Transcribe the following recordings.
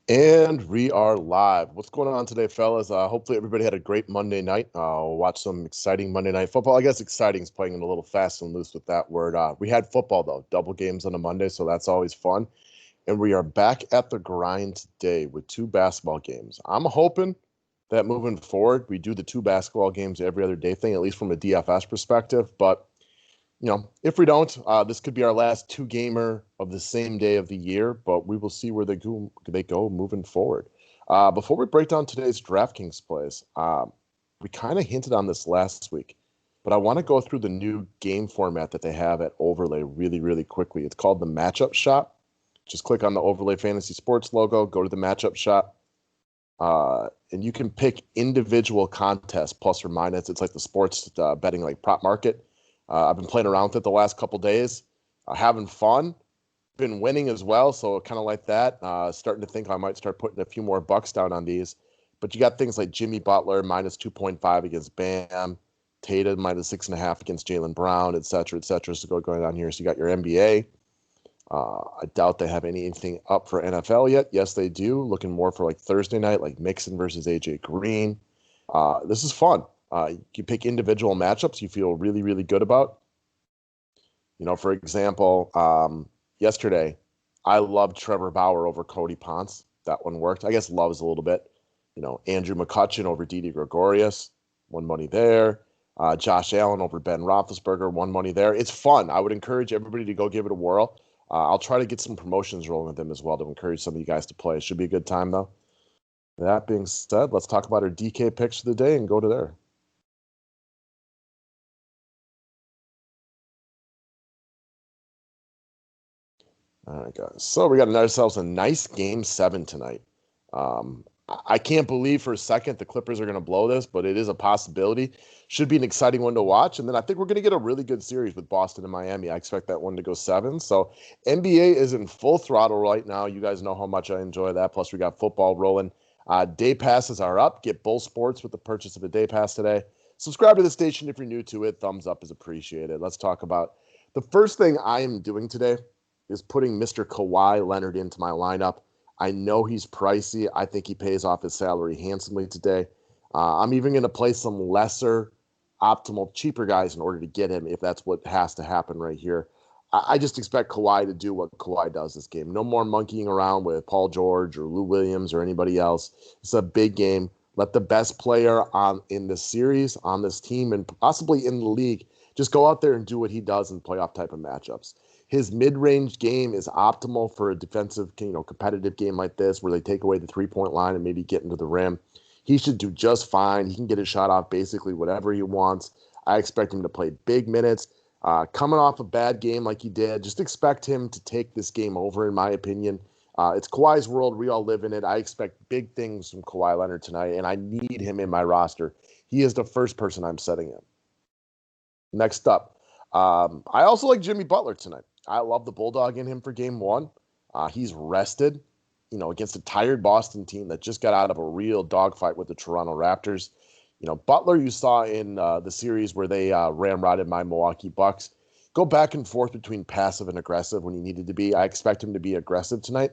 And we are live. What's going on today, fellas? Hopefully everybody had a great Monday night. Watch some exciting Monday night football. I guess exciting is playing a little fast and loose with that word. We had football though, double games on a Monday, so that's always fun. And we are back at the grind today with two basketball games. I'm hoping that moving forward, we do the two basketball games every other day thing, at least from a DFS perspective. But if we don't, this could be our last two gamer of the same day of the year, but we will see where they go moving forward. Before we break down today's DraftKings plays, we kind of hinted on this last week, but I want to go through the new game format that they have at Overlay really, really quickly. It's called the Matchup Shop. Just click on the Overlay Fantasy Sports logo, go to the Matchup Shop, and you can pick individual contests, plus or minus. It's like the sports betting, like prop market. I've been playing around with it the last couple days, having fun, been winning as well. So kind of like that, starting to think I might start putting a few more bucks down on these. But you got things like Jimmy Butler minus 2.5 against Bam, Tatum minus 6.5 against Jaylen Brown, et cetera, et cetera. So going on here. So you got your NBA. I doubt they have anything up for NFL yet. Yes, they do. Looking more for like Thursday night, like Mixon versus AJ Green. This is fun. You pick individual matchups you feel really, really good about. For example, yesterday, I loved Trevor Bauer over Cody Ponce. That one worked. I guess love is a little bit. Andrew McCutcheon over Didi Gregorius, won money there. Josh Allen over Ben Roethlisberger, won money there. It's fun. I would encourage everybody to go give it a whirl. I'll try to get some promotions rolling with them as well to encourage some of you guys to play. It should be a good time, though. That being said, let's talk about our DK picks of the day and go to there. All right, guys. So we got ourselves a nice game 7 tonight. I can't believe for a second the Clippers are going to blow this, but it is a possibility. Should be an exciting one to watch. And then I think we're going to get a really good series with Boston and Miami. I expect that one to go 7. So NBA is in full throttle right now. You guys know how much I enjoy that. Plus, we got football rolling. Day passes are up. Get Bull Sports with the purchase of a day pass today. Subscribe to the station if you're new to it. Thumbs up is appreciated. Let's talk about the first thing I am doing today is putting Mr. Kawhi Leonard into my lineup. I know he's pricey. I think he pays off his salary handsomely today. I'm even going to play some lesser, optimal, cheaper guys in order to get him if that's what has to happen right here. I just expect Kawhi to do what Kawhi does this game. No more monkeying around with Paul George or Lou Williams or anybody else. It's a big game. Let the best player in this series, on this team, and possibly in the league just go out there and do what he does in playoff type of matchups. His mid-range game is optimal for a defensive, competitive game like this where they take away the three-point line and maybe get into the rim. He should do just fine. He can get his shot off basically whatever he wants. I expect him to play big minutes. Coming off a bad game like he did, just expect him to take this game over, in my opinion. It's Kawhi's world. We all live in it. I expect big things from Kawhi Leonard tonight, and I need him in my roster. He is the first person I'm setting in. Next up, I also like Jimmy Butler tonight. I love the Bulldog in him for game 1. He's rested, against a tired Boston team that just got out of a real dogfight with the Toronto Raptors. Butler you saw in the series where they ramrodded my Milwaukee Bucks. Go back and forth between passive and aggressive when he needed to be. I expect him to be aggressive tonight.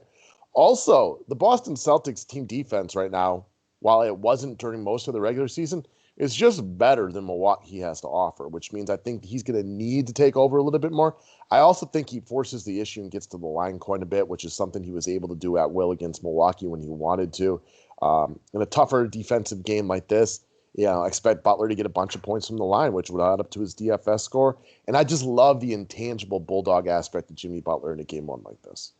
Also, the Boston Celtics team defense right now, while it wasn't during most of the regular season, is just better than Milwaukee has to offer, which means I think he's going to need to take over a little bit more. I also think he forces the issue and gets to the line quite a bit, which is something he was able to do at will against Milwaukee when he wanted to. In a tougher defensive game like this, I expect Butler to get a bunch of points from the line, which would add up to his DFS score. And I just love the intangible Bulldog aspect of Jimmy Butler in a game 1 like this.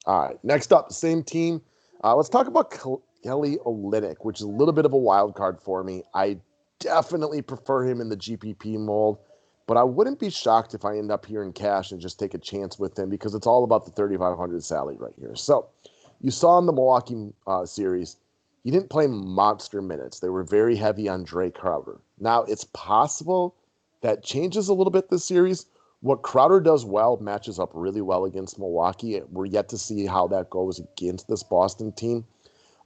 All right, next up, same team. Let's talk about Kelly Olynyk, which is a little bit of a wild card for me. I definitely prefer him in the GPP mold, but I wouldn't be shocked if I end up here in cash and just take a chance with him because it's all about the 3,500 salary right here. So you saw in the Milwaukee series, he didn't play monster minutes. They were very heavy on Dre Crowder. Now, it's possible that changes a little bit this series. What Crowder does well matches up really well against Milwaukee. We're yet to see how that goes against this Boston team.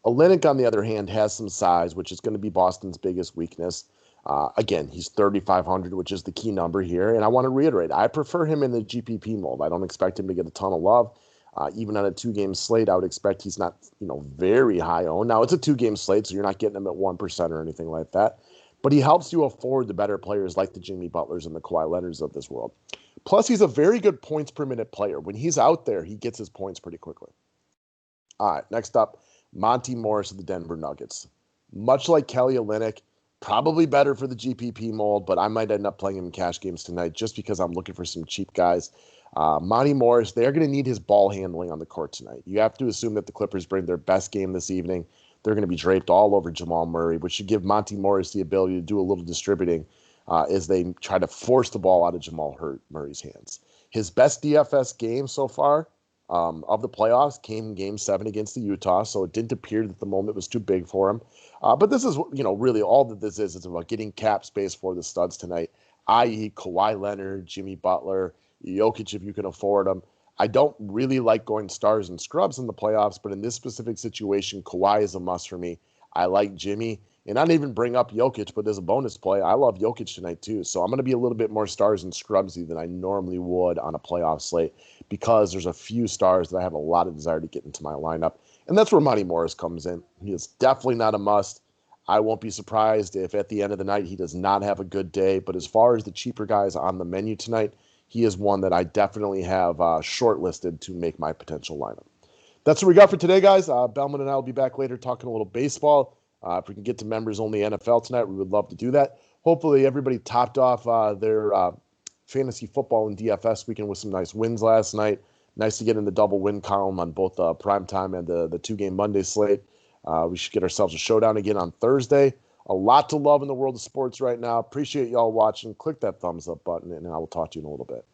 Olynyk, on the other hand, has some size, which is going to be Boston's biggest weakness. Again, he's 3,500, which is the key number here. And I want to reiterate, I prefer him in the GPP mold. I don't expect him to get a ton of love. Even on a 2-game slate, I would expect he's not, very high owned. Now, it's a 2-game slate, so you're not getting him at 1% or anything like that. But he helps you afford the better players like the Jimmy Butlers and the Kawhi Leonards of this world. Plus, he's a very good points per minute player. When he's out there, he gets his points pretty quickly. All right, next up, Monty Morris of the Denver Nuggets. Much like Kelly Olynyk, probably better for the GPP mold, but I might end up playing him in cash games tonight just because I'm looking for some cheap guys. Monty Morris, they're going to need his ball handling on the court tonight. You have to assume that the Clippers bring their best game this evening. They're going to be draped all over Jamal Murray, which should give Monty Morris the ability to do a little distributing as they try to force the ball out of Jamal Murray's hands. His best DFS game so far of the playoffs came in Game 7 against the Utah, so it didn't appear that the moment was too big for him. But this is, really all that this is. It's about getting cap space for the studs tonight, i.e. Kawhi Leonard, Jimmy Butler, Jokic if you can afford them. I don't really like going stars and scrubs in the playoffs, but in this specific situation, Kawhi is a must for me. I like Jimmy, and I didn't even bring up Jokic, but as a bonus play, I love Jokic tonight too. So I'm going to be a little bit more stars and scrubsy than I normally would on a playoff slate because there's a few stars that I have a lot of desire to get into my lineup, and that's where Monty Morris comes in. He is definitely not a must. I won't be surprised if at the end of the night he does not have a good day, but as far as the cheaper guys on the menu tonight, he is one that I definitely have shortlisted to make my potential lineup. That's what we got for today, guys. Bellman and I will be back later talking a little baseball. If we can get to members-only NFL tonight, we would love to do that. Hopefully everybody topped off their fantasy football and DFS weekend with some nice wins last night. Nice to get in the double win column on both primetime and the 2-game Monday slate. We should get ourselves a showdown again on Thursday. A lot to love in the world of sports right now. Appreciate y'all watching. Click that thumbs up button, and I will talk to you in a little bit.